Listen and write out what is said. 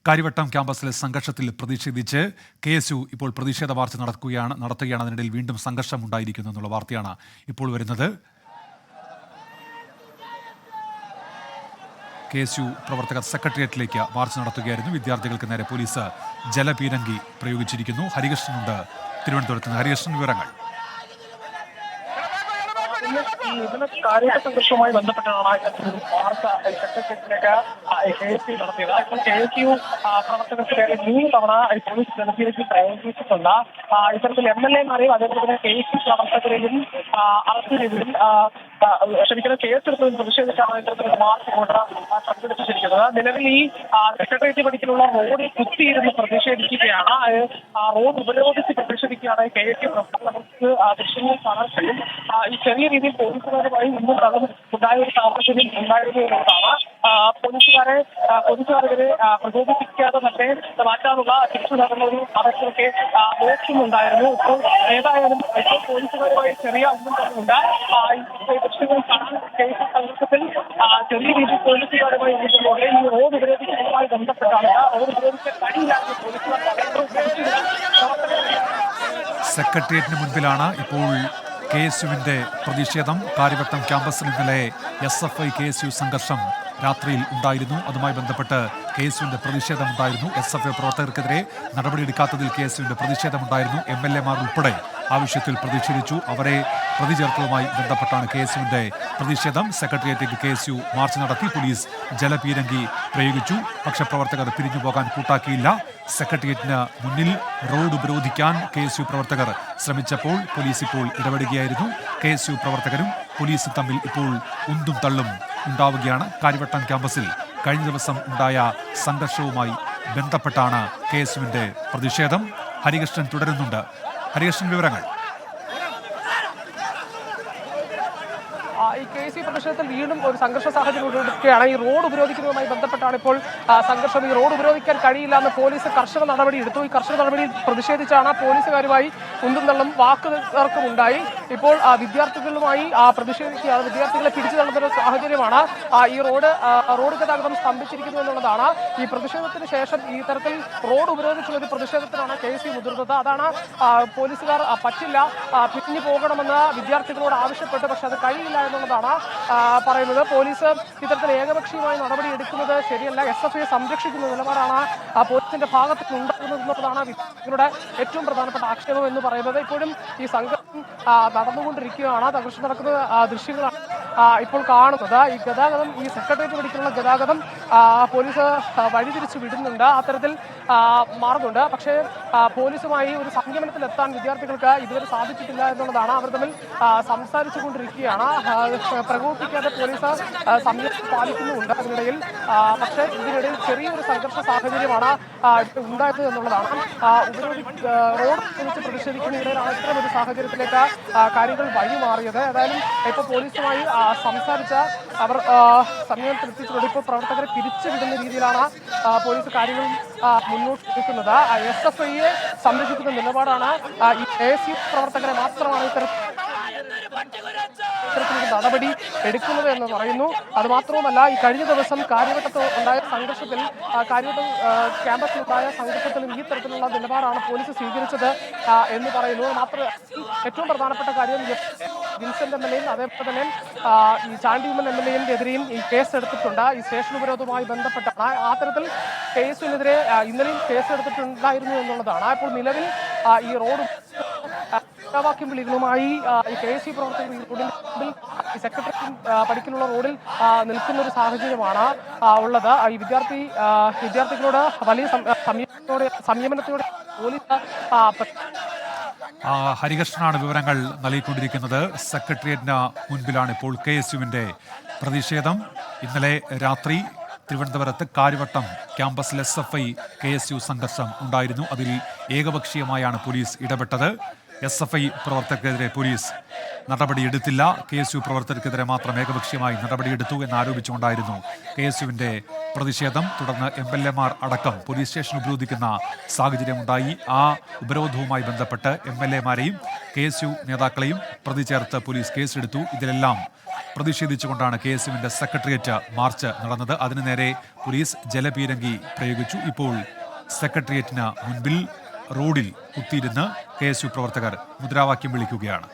കാര്യവട്ടം ക്യാമ്പസിലെ സംഘർഷത്തിൽ പ്രതിഷേധിച്ച് KSU ഇപ്പോൾ പ്രതിഷേധ മാർച്ച് നടത്തുകയാണ്. അതിനിടയിൽ വീണ്ടും സംഘർഷം ഉണ്ടായിരിക്കുന്നു എന്നുള്ള വാർത്തയാണ് ഇപ്പോൾ വരുന്നത്. KSU പ്രവർത്തകർ സെക്രട്ടേറിയറ്റിലേക്ക് മാർച്ച് നടത്തുകയായിരുന്നു. വിദ്യാർത്ഥികൾക്ക് നേരെ പോലീസ് ജലപീരങ്കി പ്രയോഗിച്ചിരിക്കുന്നു. ഹരികൃഷ്ണനുണ്ട് തിരുവനന്തപുരത്ത് നിന്ന്. ഹരികൃഷ്ണൻ, വിവരങ്ങൾ. ഇതിന് കാര്യ സംഘർഷവുമായി ബന്ധപ്പെട്ടാണ് വാർത്ത സെക്രട്ടേറിയറ്റിലേക്ക് KSU നടത്തിയത്. ഇപ്പോൾ KSU പ്രവർത്തകർക്ക് 3 തവണ പോലീസ് ജലപീരങ്കി പ്രയോഗിച്ചിട്ടുണ്ട്. ഇത്തരത്തിൽ MLA-മാരെയും അതേപോലെ തന്നെ KSU പ്രവർത്തകരെയും അറസ്റ്റ് ചെയ്തതിൽ കേസെടുത്തതിൽ പ്രതിഷേധിച്ചാണ് ഇത്തരത്തിലുള്ള മാർച്ച് കൊണ്ട് സംഘടിപ്പിച്ചിരിക്കുന്നത്. നിലവിൽ ഈ സെക്രട്ടേറിയറ്റ് പടിക്കലുള്ള റോഡിൽ കുത്തിയിരുന്ന് പ്രതിഷേധിക്കുകയാണ്. റോഡ് ഉപരോധിച്ച് പ്രതിഷേധിക്കുകയാണ് KSU പ്രവർത്തകർ. നമുക്ക് ദൃശ്യങ്ങൾ കാണാൻ കഴിയും. ഈ ചെറിയ രീതിയിൽ പോലീസുകാരുമായി മുന്നും തള്ളും ഉണ്ടായ ഒരു സാഹചര്യം ഉണ്ടായിരുന്നു എന്നുള്ളതാണ്. പോലീസുകാരെ പ്രകോപിപ്പിക്കാതെ തന്നെ മാറ്റാനുള്ള തിരിച്ചു നടന്ന ഒരു അവസ്ഥയൊക്കെ നോക്കുന്നുണ്ടായിരുന്നു. ഇപ്പോൾ ഏതായാലും ഇപ്പോൾ പോലീസുകാരുമായി ചെറിയ ഒന്നും തമ്മിലുണ്ട്. ദൃശ്യങ്ങൾ കാണാൻ കേസ് സംഘർഷത്തിൽ ചെറിയ രീതിയിൽ പോലീസുകാരുമായി ഇരിക്കുന്നതോടെ ഈ റോഡ് ഉപരോധിക്കുന്നതുമായി ബന്ധപ്പെട്ടാണ്. റോഡ് ഉപരോധിക്കാൻ കഴിയില്ലാത്ത പോലീസുകാർ സെക്രട്ടേറിയറ്റിന് മുൻപിലാണ് ഇപ്പോൾ KSUവിന്റെ പ്രതിഷേധം. കാര്യവട്ടം ക്യാമ്പസിൽ ഇന്നലെ SFI KSU സംഘർഷം രാത്രിയിൽ ഉണ്ടായിരുന്നു. അതുമായി ബന്ധപ്പെട്ട് KSUവിന്റെ പ്രതിഷേധമുണ്ടായിരുന്നു. SFI പ്രവർത്തകർക്കെതിരെ നടപടിയെടുക്കാത്തതിൽ KSUവിന്റെ പ്രതിഷേധമുണ്ടായിരുന്നു. MLA-മാർ ഉൾപ്പെടെ ആവശ്യത്തിൽ പ്രതിഷേധിച്ചു. അവരെ പ്രതി ചേർത്തതുമായി ബന്ധപ്പെട്ടാണ് KSUവിന്റെ പ്രതിഷേധം. സെക്രട്ടേറിയറ്റിലേക്ക് KSU മാർച്ച് നടത്തി. പോലീസ് ജലപീരങ്കി പ്രയോഗിച്ചു. പക്ഷേ പ്രവർത്തകർ പിരിഞ്ഞു പോകാൻ കൂട്ടാക്കിയില്ല. സെക്രട്ടേറിയറ്റിന് മുന്നിൽ റോഡ് ഉപരോധിക്കാൻ KSU പ്രവർത്തകർ ശ്രമിച്ചപ്പോൾ പോലീസ് ഇപ്പോൾ ഇടപെടുകയായിരുന്നു. KSU പ്രവർത്തകരും പോലീസും തമ്മിൽ ഇപ്പോൾ ഉന്തും തള്ളും ഉണ്ടാവുകയാണ്. കാര്യവട്ടം ക്യാമ്പസിൽ കഴിഞ്ഞ ദിവസം ഉണ്ടായ സംഘർഷവുമായി ബന്ധപ്പെട്ടാണ് KSUവിന്റെ പ്രതിഷേധം. ഹരികൃഷ്ണൻ തുടരുന്നുണ്ട്. ഹരികൃഷ്ണൻ, വിവരങ്ങൾ. ഈ KSU പ്രതിഷേധത്തിൽ വീണ്ടും ഒരു സംഘർഷ സാഹചര്യം ഉടലെടുക്കുകയാണ്. ഈ റോഡ് ഉപരോധിക്കുന്നതുമായി ബന്ധപ്പെട്ടാണ് ഇപ്പോൾ സംഘർഷം. ഈ റോഡ് ഉപരോധിക്കാൻ കഴിയില്ല എന്ന് പോലീസ് കർശന നടപടി എടുത്തു. ഈ കർശന നടപടിയിൽ പ്രതിഷേധിച്ചാണ് പോലീസുകാരുമായി ഉന്തും തള്ളും വാക്കുതർക്കം ഉണ്ടായി. ഇപ്പോൾ വിദ്യാർത്ഥികളുമായി പ്രതിഷേധിക്കുകയാണ്. വിദ്യാർത്ഥികളെ പിടിച്ചു തള്ളുന്ന ഒരു സാഹചര്യമാണ്. ഈ റോഡ് ഗതാഗതം സ്തംഭിച്ചിരിക്കുന്നു എന്നുള്ളതാണ്. ഈ പ്രതിഷേധത്തിന് ശേഷം ഈ തരത്തിൽ റോഡ് ഉപരോധിച്ചുള്ള ഒരു പ്രതിഷേധത്തിനാണ് KSU മുതിർന്നത്. അതാണ് പോലീസുകാർ പറ്റില്ല, പിരിഞ്ഞു പോകണമെന്ന് വിദ്യാർത്ഥികളോട് ആവശ്യപ്പെട്ടു. പക്ഷെ അത് കഴിയില്ല എന്നുള്ളതാണ് പറയുന്നത്. പോലീസ് ഇത്തരത്തിൽ ഏകപക്ഷീയമായി നടപടി എടുക്കുന്നത് ശരിയല്ല. SFIയെ സംരക്ഷിക്കുന്ന നിലപാടാണ് പോലീസിന്റെ ഭാഗത്ത് ഉണ്ടാകുന്നതെന്നുള്ളതാണ് വിദ്യാർത്ഥികളുടെ ഏറ്റവും പ്രധാനപ്പെട്ട ആക്ഷേപം എന്ന് പറയുന്നത്. ഇപ്പോഴും ഈ സംഘർഷം നടന്നുകൊണ്ടിരിക്കുകയാണ്. സംഘർഷം നടക്കുന്ന ദൃശ്യങ്ങളാണ് ഇപ്പോൾ കാണുന്നത്. ഈ ഗതാഗതം, ഈ സെക്രട്ടേറിയറ്റ് പടിക്കുള്ള ഗതാഗതം പോലീസ് വഴിതിരിച്ചു വിടുന്നുണ്ട്. അത്തരത്തിൽ മാറുന്നുണ്ട്. പക്ഷേ പോലീസുമായി ഒരു സംയമനത്തിലെത്താൻ വിദ്യാർത്ഥികൾക്ക് ഇതുവരെ സാധിച്ചിട്ടില്ല എന്നുള്ളതാണ്. അവർ തമ്മിൽ സംസാരിച്ചു കൊണ്ടിരിക്കുകയാണ്. പ്രകോപിപ്പിക്കാതെ പോലീസ് സംയമനം പാലിക്കുന്നുമുണ്ട് അതിനിടയിൽ. പക്ഷേ ഇതിനിടയിൽ ചെറിയൊരു സംഘർഷ സാഹചര്യമാണ് ഉണ്ടായത് എന്നുള്ളതാണ്. റോഡ് ഉപയോഗിച്ച് പ്രതിഷേധിക്കുന്നതിനിടയിലാണ് ഇത്തരം ഒരു സാഹചര്യത്തിലേക്ക് കാര്യങ്ങൾ വഴിമാറിയത്. ഏതായാലും ഇപ്പോൾ പോലീസുമായി സംസാരിച്ച അവർ സംയമനത്തിലെത്തിച്ചുകൊണ്ട് ഇപ്പോൾ പ്രവർത്തകരെ പിരിച്ചുവിടുന്ന രീതിയിലാണ് പോലീസ് കാര്യങ്ങൾ മുന്നോട്ട് വെക്കുന്നത്. SFIയെ സംരക്ഷിക്കുന്ന നിലപാടാണ് ഈ KSU പ്രവർത്തകരെ മാത്രമാണ് ഇത്തരത്തിലുള്ള നടപടി എടുക്കുന്നത് എന്ന് പറയുന്നു. അത് മാത്രവുമല്ല, ഈ കഴിഞ്ഞ ദിവസം കാര്യവട്ടത്ത് ഉണ്ടായ സംഘർഷത്തിൽ ക്യാമ്പസിലുണ്ടായ സംഘർഷത്തിലും ഈ തരത്തിലുള്ള നിലപാടാണ് പോലീസ് സ്വീകരിച്ചത് എന്ന് പറയുന്നു. മാത്രമല്ല, ഏറ്റവും പ്രധാനപ്പെട്ട കാര്യം വിൻസെന്റ് MLA-യും അതേപോലെ തന്നെ ഈ ചാണ്ടിയുമ്മൻ MLA-യും ഈ കേസ് എടുത്തിട്ടുണ്ട്. ഈ സ്റ്റേഷൻ ഉപരോധവുമായി ബന്ധപ്പെട്ടാണ്. ആ തരത്തിൽ KSU-വിനെതിരെ ഇന്നലെയും കേസ് എടുത്തിട്ടുണ്ടായിരുന്നു എന്നുള്ളതാണ്. ഇപ്പോൾ നിലവിൽ ഈ റോഡ് വാക്യം വിളികളുമായി ഈ KSU പ്രവർത്തകർ ഈ റോഡിന്റെ മുമ്പിൽ ഈ സെക്രട്ടേറിയറ്റ് പടിക്കലുള്ള റോഡിൽ നിൽക്കുന്ന ഒരു സാഹചര്യമാണ് ഉള്ളത്. ഈ വിദ്യാർത്ഥികളോട് വലിയ സംയമനത്തോടെ പോലീസ് ഹരികൃഷ്ണനാണ് വിവരങ്ങൾ നൽകിക്കൊണ്ടിരിക്കുന്നത്. സെക്രട്ടേറിയറ്റിന് മുൻപിലാണ് ഇപ്പോൾ KSUവിന്റെ പ്രതിഷേധം. ഇന്നലെ രാത്രി തിരുവനന്തപുരത്ത് കാര്യവട്ടം ക്യാമ്പസിൽ SFI KSU സംഘർഷം ഉണ്ടായിരുന്നു. അതിൽ ഏകപക്ഷീയമായാണ് പോലീസ് ഇടപെട്ടത്. SFI പ്രവർത്തകർക്കെതിരെ പോലീസ് നടപടിയെടുത്തില്ല. KSU പ്രവർത്തകർക്കെതിരെ മാത്രം ഏകപക്ഷീയമായി നടപടിയെടുത്തു എന്നാരോപിച്ചുകൊണ്ടായിരുന്നു KSUവിന്റെ പ്രതിഷേധം. തുടർന്ന് MLA-മാർ അടക്കം പോലീസ് സ്റ്റേഷൻ ഉപരോധിക്കുന്ന സാഹചര്യമുണ്ടായി. ആ ഉപരോധവുമായി ബന്ധപ്പെട്ട് MLA-മാരെയും KSU നേതാക്കളെയും പ്രതി ചേർത്ത് പോലീസ് കേസെടുത്തു. ഇതിലെല്ലാം പ്രതിഷേധിച്ചുകൊണ്ടാണ് KSUവിന്റെ സെക്രട്ടേറിയറ്റ് മാർച്ച് നടന്നത്. അതിനു നേരെ പോലീസ് ജലപീരങ്കി പ്രയോഗിച്ചു. ഇപ്പോൾ സെക്രട്ടേറിയറ്റിന് മുൻപിൽ റോഡിൽ കുത്തിയിരുന്ന് KSU പ്രവർത്തകർ മുദ്രാവാക്യം വിളിക്കുകയാണ്.